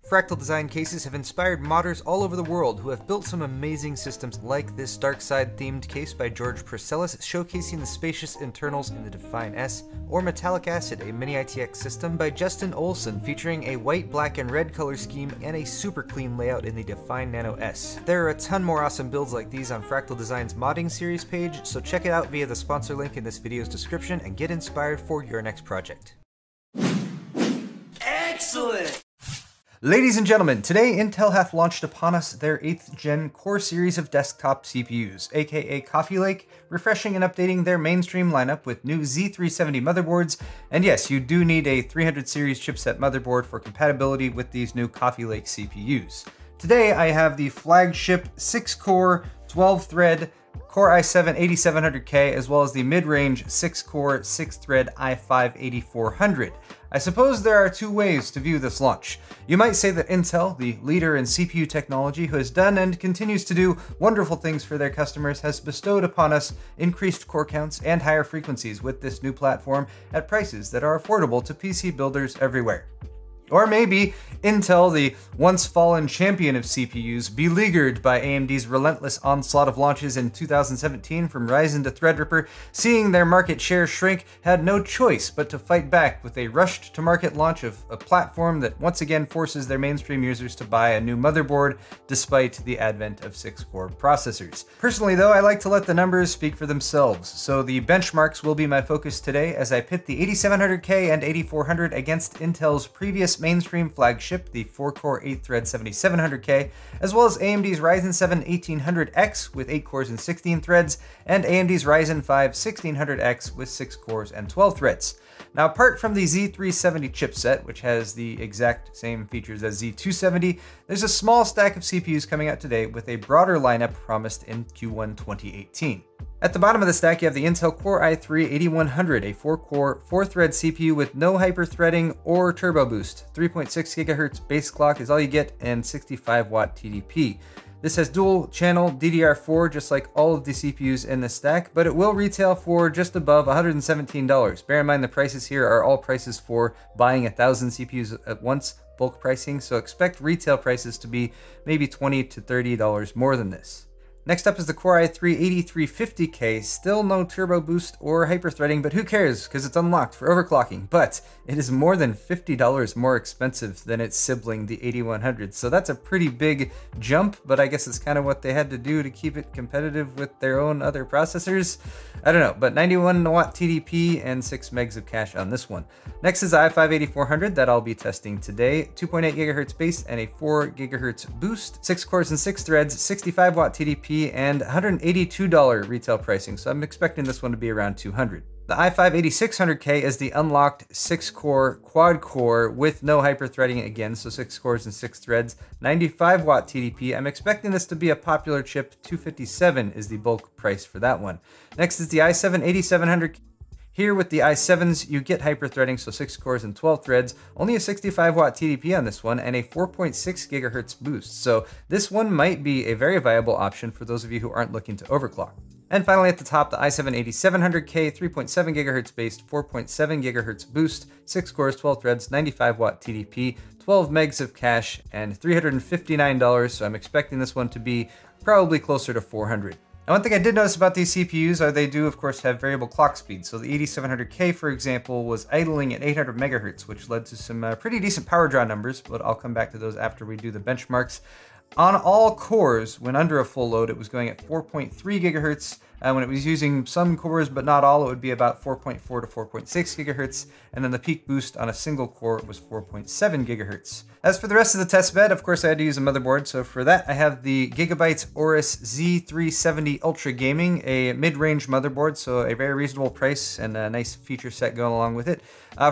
Fractal design cases have inspired modders all over the world who have built some amazing systems like this Darkside themed case by George Purcellus showcasing the spacious internals in the Define S, or Metallic Acid, a mini ITX system by Justin Olson featuring a white, black, and red color scheme and a super clean layout in the Define Nano S. There are a ton more awesome builds like these on Fractal Design's modding series page, so check it out via the sponsor link in this video's description and get inspired for your next project. Excellent! Ladies and gentlemen, today Intel hath launched upon us their 8th gen Core series of desktop CPUs, aka Coffee Lake, refreshing and updating their mainstream lineup with new Z370 motherboards, and yes, you do need a 300 series chipset motherboard for compatibility with these new Coffee Lake CPUs. Today I have the flagship 6-core, 12-thread Core i7-8700K, as well as the mid-range 6-core, 6-thread i5-8400. I suppose there are two ways to view this launch. You might say that Intel, the leader in CPU technology who has done and continues to do wonderful things for their customers, has bestowed upon us increased core counts and higher frequencies with this new platform at prices that are affordable to PC builders everywhere. Or maybe Intel, the once fallen champion of CPUs, beleaguered by AMD's relentless onslaught of launches in 2017 from Ryzen to Threadripper, seeing their market share shrink, had no choice but to fight back with a rushed to market launch of a platform that once again forces their mainstream users to buy a new motherboard despite the advent of 6-core processors. Personally though, I like to let the numbers speak for themselves, so the benchmarks will be my focus today as I pit the 8700K and 8400 against Intel's previous mainstream flagship, the 4-core 8-thread 7700K, as well as AMD's Ryzen 7 1800X with 8 cores and 16 threads, and AMD's Ryzen 5 1600X with 6 cores and 12 threads. Now, apart from the Z370 chipset, which has the exact same features as Z270, there's a small stack of CPUs coming out today with a broader lineup promised in Q1 2018. At the bottom of the stack, you have the Intel Core i3-8100, a 4-core, 4-thread CPU with no hyper-threading or turbo boost. 3.6 GHz base clock is all you get, and 65-watt TDP. This has dual-channel DDR4, just like all of the CPUs in the stack, but it will retail for just above $117. Bear in mind the prices here are all prices for buying 1,000 CPUs at once, bulk pricing, so expect retail prices to be maybe $20 to $30 more than this. Next up is the Core i3-8350K, still no turbo boost or hyperthreading, but who cares, because it's unlocked for overclocking, but it is more than $50 more expensive than its sibling, the 8100, so that's a pretty big jump, but I guess it's kind of what they had to do to keep it competitive with their own other processors. I don't know, but 91-watt TDP and 6 megs of cache on this one. Next is the i5-8400 that I'll be testing today, 2.8 GHz base and a 4 GHz boost, 6 cores and 6 threads, 65-watt TDP, and $182 retail pricing, so I'm expecting this one to be around $200. The i5-8600K is the unlocked 6-core quad-core with no hyper-threading again, so 6 cores and 6 threads, 95-watt TDP. I'm expecting this to be a popular chip. $257 is the bulk price for that one. Next is the i7-8700K. Here with the i7s, you get hyper-threading, so 6 cores and 12 threads, only a 65-watt TDP on this one, and a 4.6 GHz boost. So this one might be a very viable option for those of you who aren't looking to overclock. And finally at the top, the i7-8700K, 3.7 GHz based, 4.7 GHz boost, 6 cores, 12 threads, 95-watt TDP, 12 megs of cache, and $359, so I'm expecting this one to be probably closer to $400. Now, one thing I did notice about these CPUs are they do, of course, have variable clock speed. So the 8700K, for example, was idling at 800 megahertz, which led to some pretty decent power draw numbers, but I'll come back to those after we do the benchmarks. On all cores, when under a full load, it was going at 4.3 gigahertz. When it was using some cores, but not all, it would be about 4.4 to 4.6 gigahertz. And then the peak boost on a single core was 4.7 gigahertz. As for the rest of the test bed, of course, I had to use a motherboard. So for that, I have the Gigabyte Aorus Z370 Ultra Gaming, a mid-range motherboard, so a very reasonable price and a nice feature set going along with it.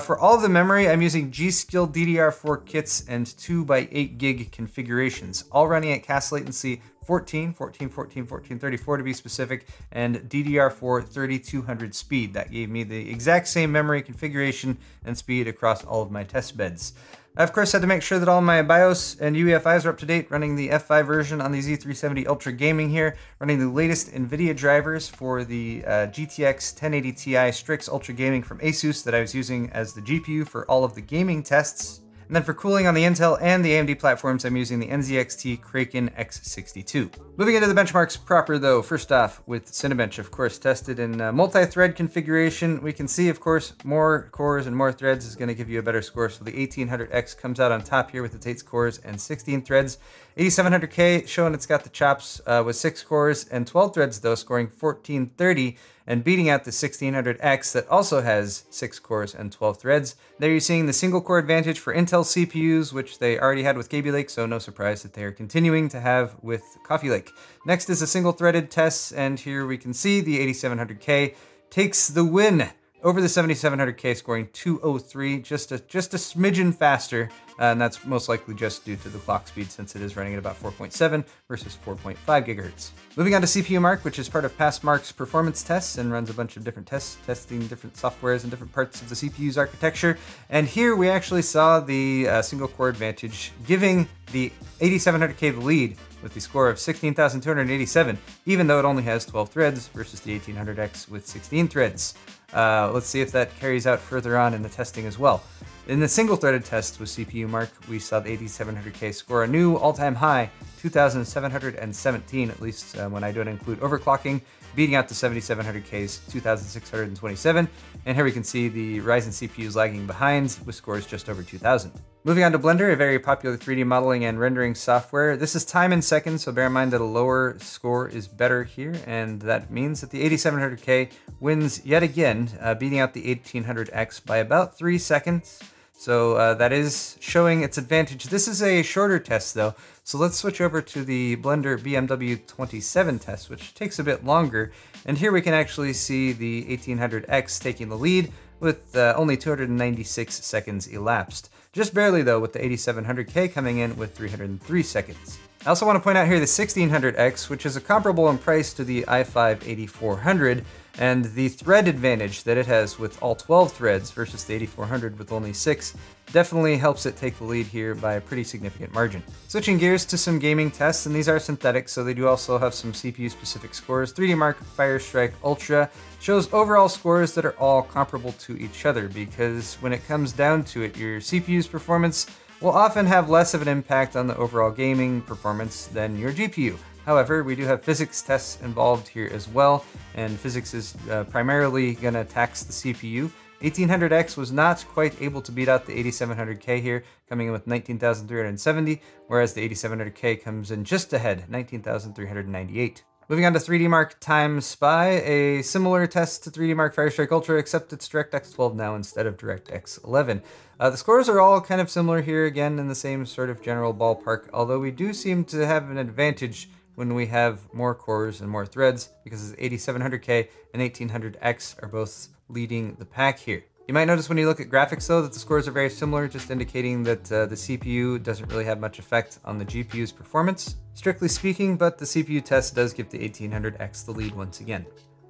For all of the memory, I'm using G.Skill DDR4 kits and 2x8 gig configurations, all running at CAS latency 1434 to be specific, and DDR4 3200 speed. That gave me the exact same memory configuration and speed across all of my test beds. I, of course, had to make sure that all my BIOS and UEFIs are up to date, running the F5 version on the Z370 Ultra Gaming here, running the latest NVIDIA drivers for the GTX 1080 Ti Strix Ultra Gaming from ASUS that I was using as the GPU for all of the gaming tests. And then for cooling on the Intel and the AMD platforms, I'm using the NZXT Kraken X62. Moving into the benchmarks proper though, first off with Cinebench, of course, tested in multi-thread configuration. We can see, of course, more cores and more threads is going to give you a better score. So the 1800X comes out on top here with its 8 cores and 16 threads. 8700K showing it's got the chops with 6 cores and 12 threads though, scoring 1430 and beating out the 1600X that also has 6 cores and 12 threads. There you're seeing the single core advantage for Intel CPUs, which they already had with Kaby Lake, so no surprise that they are continuing to have with Coffee Lake. Next is a single threaded test, and here we can see the 8700K takes the win over the 7700K, scoring 203, just a smidgen faster, and that's most likely just due to the clock speed since it is running at about 4.7 versus 4.5 gigahertz. Moving on to CPU Mark, which is part of Passmark's performance tests and runs a bunch of different tests, testing different softwares and different parts of the CPU's architecture. And here we actually saw the single core advantage, giving the 8700K the lead with the score of 16,287, even though it only has 12 threads versus the 1800X with 16 threads. Let's see if that carries out further on in the testing as well. In the single-threaded test with CPU Mark, we saw the 8700K score a new all-time high, 2,717, at least when I don't include overclocking, beating out the 7700K's 2,627. And here we can see the Ryzen CPUs lagging behind with scores just over 2,000. Moving on to Blender, a very popular 3D modeling and rendering software. This is time in seconds, so bear in mind that a lower score is better here, and that means that the 8700K wins yet again, beating out the 1800X by about 3 seconds. So that is showing its advantage. This is a shorter test though, so let's switch over to the Blender BMW 27 test, which takes a bit longer. And here we can actually see the 1800X taking the lead with only 296 seconds elapsed. Just barely though, with the 8700K coming in with 303 seconds. I also want to point out here the 1600X, which is a comparable in price to the i5 8400, and the thread advantage that it has with all 12 threads versus the 8400 with only 6 definitely helps it take the lead here by a pretty significant margin. Switching gears to some gaming tests, and these are synthetic, so they do also have some CPU-specific scores. 3D Mark Firestrike Ultra shows overall scores that are all comparable to each other, because when it comes down to it, your CPU's performance will often have less of an impact on the overall gaming performance than your GPU. However, we do have physics tests involved here as well, and physics is primarily going to tax the CPU. 1800X was not quite able to beat out the 8700K here, coming in with 19,370, whereas the 8700K comes in just ahead, 19,398. Moving on to 3D Mark Time Spy, a similar test to 3D Mark Firestrike Ultra, except it's DirectX 12 now instead of DirectX 11. The scores are all kind of similar here, again in the same sort of general ballpark, although we do seem to have an advantage when we have more cores and more threads, because the 8700K and 1800X are both leading the pack here. You might notice when you look at graphics though that the scores are very similar, just indicating that the CPU doesn't really have much effect on the GPU's performance, strictly speaking, but the CPU test does give the 1800X the lead once again.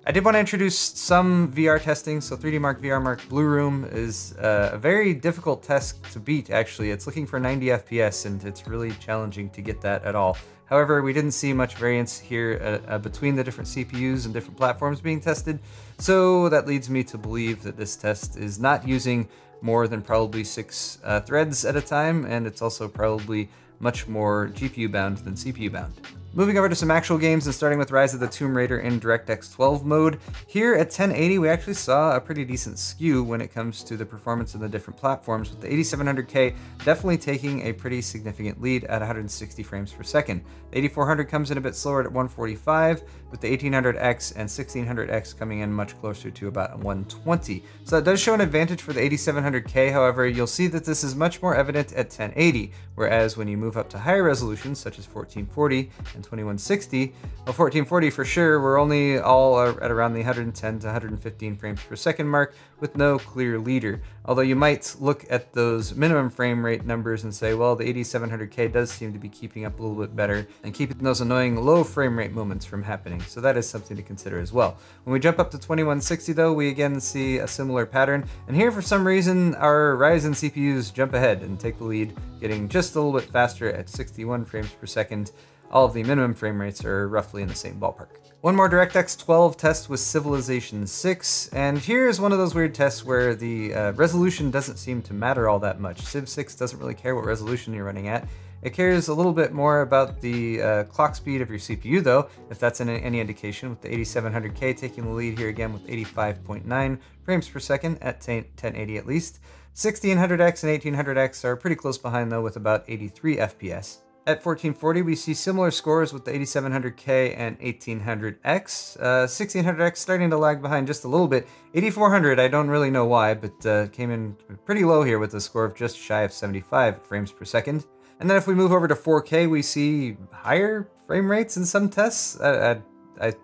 I did want to introduce some VR testing, so 3D Mark VR Mark Blue Room is a very difficult test to beat actually. It's looking for 90 FPS and it's really challenging to get that at all. However, we didn't see much variance here between the different CPUs and different platforms being tested, so that leads me to believe that this test is not using more than probably 6 threads at a time, and it's also probably much more GPU bound than CPU bound. Moving over to some actual games and starting with Rise of the Tomb Raider in DirectX 12 mode. Here at 1080, we actually saw a pretty decent skew when it comes to the performance of the different platforms, with the 8700K definitely taking a pretty significant lead at 160 frames per second. The 8400 comes in a bit slower at 145, with the 1800X and 1600X coming in much closer to about 120. So that does show an advantage for the 8700K, however, you'll see that this is much more evident at 1080, whereas when you move up to higher resolutions, such as 1440 and 2160, well, 1440 for sure, we're only all at around the 110 to 115 frames per second mark with no clear leader. Although you might look at those minimum frame rate numbers and say, well, the 8700K does seem to be keeping up a little bit better and keeping those annoying low frame rate moments from happening. So that is something to consider as well. When we jump up to 2160 though, we again see a similar pattern. And here for some reason, our Ryzen CPUs jump ahead and take the lead, getting just a little bit faster at 61 frames per second. all of the minimum frame rates are roughly in the same ballpark. One more DirectX 12 test was Civilization 6, and here's one of those weird tests where the resolution doesn't seem to matter all that much. Civ 6 doesn't really care what resolution you're running at. It cares a little bit more about the clock speed of your CPU though, if that's any indication, with the 8700K taking the lead here again with 85.9 frames per second at 1080 at least. 1600X and 1800X are pretty close behind though with about 83 FPS. At 1440, we see similar scores with the 8700K and 1800X. 1600X starting to lag behind just a little bit. 8400, I don't really know why, but came in pretty low here with a score of just shy of 75 frames per second. And then if we move over to 4K, we see higher frame rates in some tests. I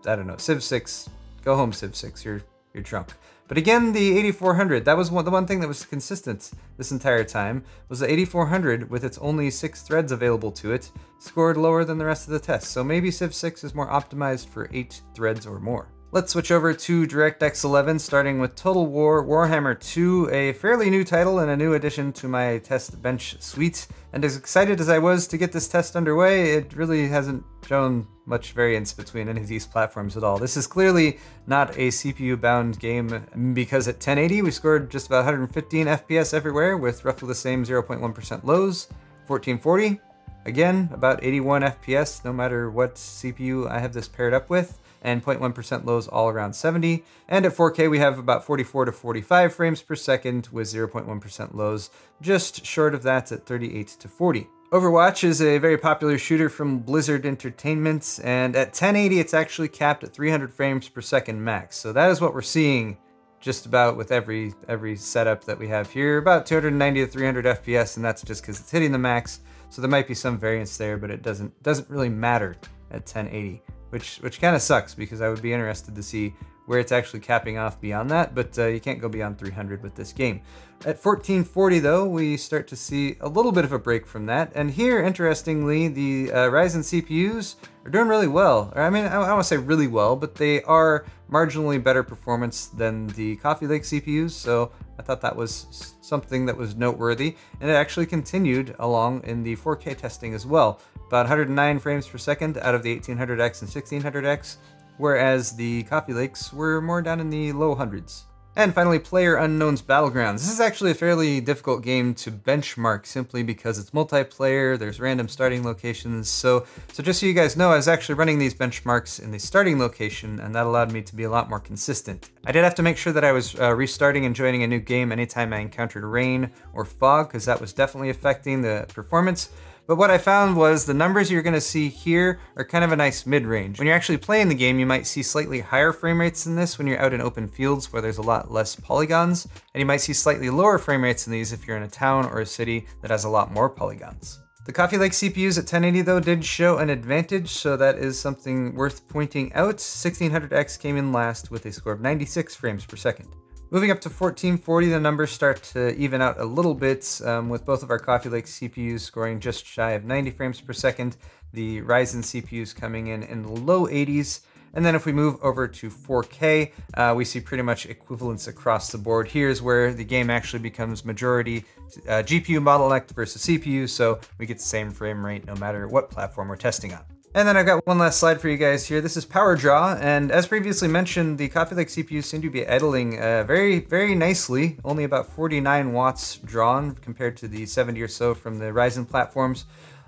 don't know. Civ 6, go home Civ 6, you're drunk. But again, the 8400, that was the one thing that was consistent this entire time, was the 8400 with its only 6 threads available to it, scored lower than the rest of the tests. So maybe Civ 6 is more optimized for 8 threads or more. Let's switch over to DirectX 11, starting with Total War Warhammer 2, a fairly new title and a new addition to my test bench suite. And as excited as I was to get this test underway, it really hasn't shown much variance between any of these platforms at all. This is clearly not a CPU-bound game because at 1080 we scored just about 115 FPS everywhere with roughly the same 0.1% lows. 1440, again, about 81 FPS no matter what CPU I have this paired up with, and 0.1% lows all around 70. And at 4K we have about 44 to 45 frames per second with 0.1% lows, just short of that at 38 to 40. Overwatch is a very popular shooter from Blizzard Entertainment, and at 1080 it's actually capped at 300 frames per second max. So that is what we're seeing just about with every setup that we have here, about 290 to 300 FPS, and that's just because it's hitting the max. So there might be some variance there, but it doesn't really matter at 1080, which kind of sucks because I would be interested to see where it's actually capping off beyond that, but you can't go beyond 300 with this game. At 1440 though, we start to see a little bit of a break from that, and here, interestingly, the Ryzen CPUs are doing really well. I mean, I don't want to say really well, but they are marginally better performance than the Coffee Lake CPUs, so I thought that was something that was noteworthy, and it actually continued along in the 4K testing as well. About 109 frames per second out of the 1800X and 1600X, whereas the Coffee Lakes were more down in the low hundreds. And finally, PlayerUnknown's Battlegrounds. This is actually a fairly difficult game to benchmark simply because it's multiplayer, there's random starting locations. So just so you guys know, I was actually running these benchmarks in the starting location, and that allowed me to be a lot more consistent. I did have to make sure that I was restarting and joining a new game anytime I encountered rain or fog, because that was definitely affecting the performance. But what I found was the numbers you're gonna see here are kind of a nice mid-range. When you're actually playing the game, you might see slightly higher frame rates than this when you're out in open fields where there's a lot less polygons, and you might see slightly lower frame rates than these if you're in a town or a city that has a lot more polygons. The Coffee Lake CPUs at 1080 though did show an advantage, so that is something worth pointing out. 1600X came in last with a score of 96 frames per second. Moving up to 1440, the numbers start to even out a little bit, with both of our Coffee Lake CPUs scoring just shy of 90 frames per second, the Ryzen CPUs coming in the low 80s. And then if we move over to 4K, we see pretty much equivalence across the board. Here's where the game actually becomes majority GPU bottlenecked versus CPU, so we get the same frame rate no matter what platform we're testing on. And then I've got one last slide for you guys here. This is power draw, and as previously mentioned, the Coffee Lake CPUs seem to be idling very, very nicely. Only about 49 watts drawn compared to the 70 or so from the Ryzen platforms.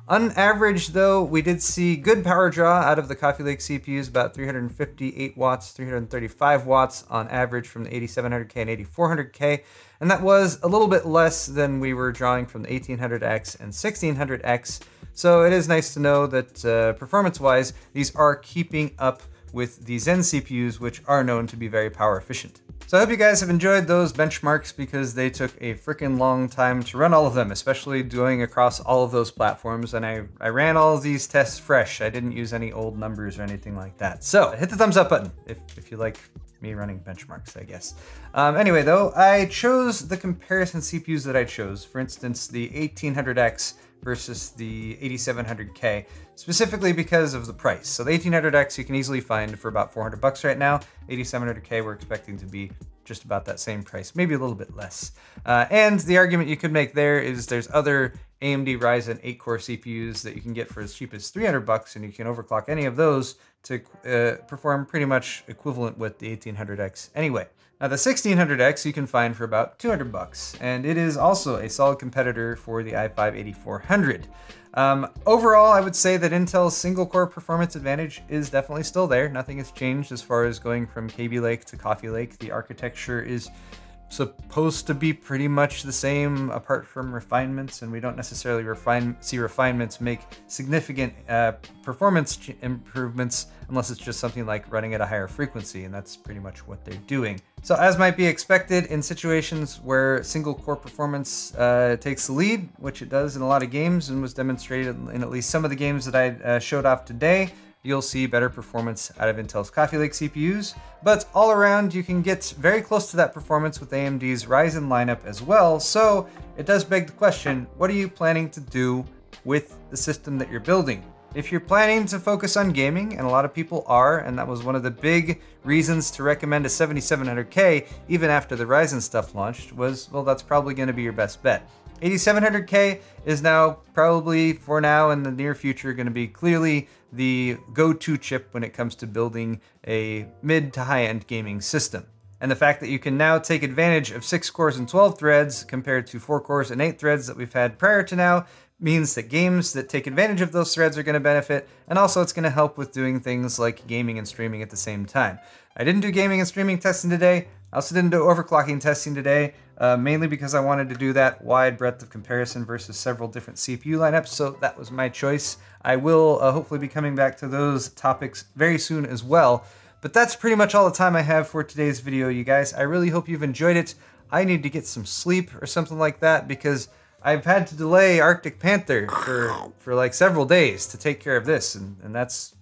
On average, though, we did see good power draw out of the Coffee Lake CPUs, about 358 watts, 335 watts on average from the 8700K and 8400K, and that was a little bit less than we were drawing from the 1800X and 1600X. So it is nice to know that performance-wise, these are keeping up with the Zen CPUs, which are known to be very power efficient. So I hope you guys have enjoyed those benchmarks because they took a freaking long time to run all of them, especially doing across all of those platforms. And I ran all of these tests fresh. I didn't use any old numbers or anything like that. So hit the thumbs up button if you like me running benchmarks, I guess. Anyway, though, I chose the comparison CPUs that I chose. For instance, the 1800X versus the 8700K, specifically because of the price. So the 1800X you can easily find for about $400 right now. 8700K we're expecting to be just about that same price, maybe a little bit less. And the argument you could make there is there's other AMD Ryzen 8-core CPUs that you can get for as cheap as $300, and you can overclock any of those to perform pretty much equivalent with the 1800X anyway. Now the 1600X you can find for about $200, and it is also a solid competitor for the i5-8400. Overall, I would say that Intel's single-core performance advantage is definitely still there. Nothing has changed as far as going from Kaby Lake to Coffee Lake. The architecture is supposed to be pretty much the same apart from refinements, and we don't necessarily see refinements make significant performance improvements unless it's just something like running at a higher frequency, and that's pretty much what they're doing. So as might be expected in situations where single core performance takes the lead, which it does in a lot of games and was demonstrated in at least some of the games that I showed off today, you'll see better performance out of Intel's Coffee Lake CPUs, but all around you can get very close to that performance with AMD's Ryzen lineup as well, so it does beg the question, what are you planning to do with the system that you're building? If you're planning to focus on gaming, and a lot of people are, and that was one of the big reasons to recommend a 7700K even after the Ryzen stuff launched, was, well, that's probably going to be your best bet. 8700K is now probably, for now in the near future, going to be clearly the go-to chip when it comes to building a mid to high-end gaming system. And the fact that you can now take advantage of 6 cores and 12 threads compared to 4 cores and 8 threads that we've had prior to now means that games that take advantage of those threads are going to benefit, and also it's going to help with doing things like gaming and streaming at the same time. I didn't do gaming and streaming testing today. I also didn't do overclocking testing today, mainly because I wanted to do that wide breadth of comparison versus several different CPU lineups, so that was my choice. I will hopefully be coming back to those topics very soon as well, but that's pretty much all the time I have for today's video, you guys. I really hope you've enjoyed it. I need to get some sleep or something like that because I've had to delay Arctic Panther for like several days to take care of this, and that's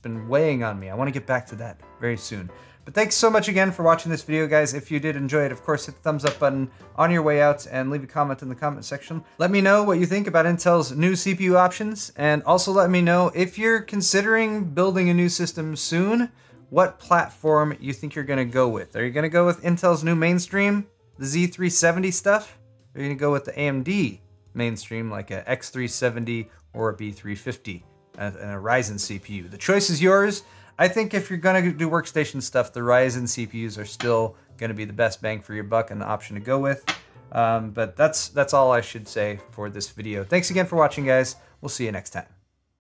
been weighing on me. I want to get back to that very soon. But thanks so much again for watching this video, guys. If you did enjoy it, of course, hit the thumbs up button on your way out and leave a comment in the comment section. Let me know what you think about Intel's new CPU options, and also let me know if you're considering building a new system soon, what platform you think you're going to go with. Are you going to go with Intel's new mainstream, the Z370 stuff? Or are you going to go with the AMD mainstream, like a X370 or a B350 and a Ryzen CPU? The choice is yours. I think if you're going to do workstation stuff, the Ryzen CPUs are still going to be the best bang for your buck and the option to go with. But that's all I should say for this video. Thanks again for watching, guys. We'll see you next time.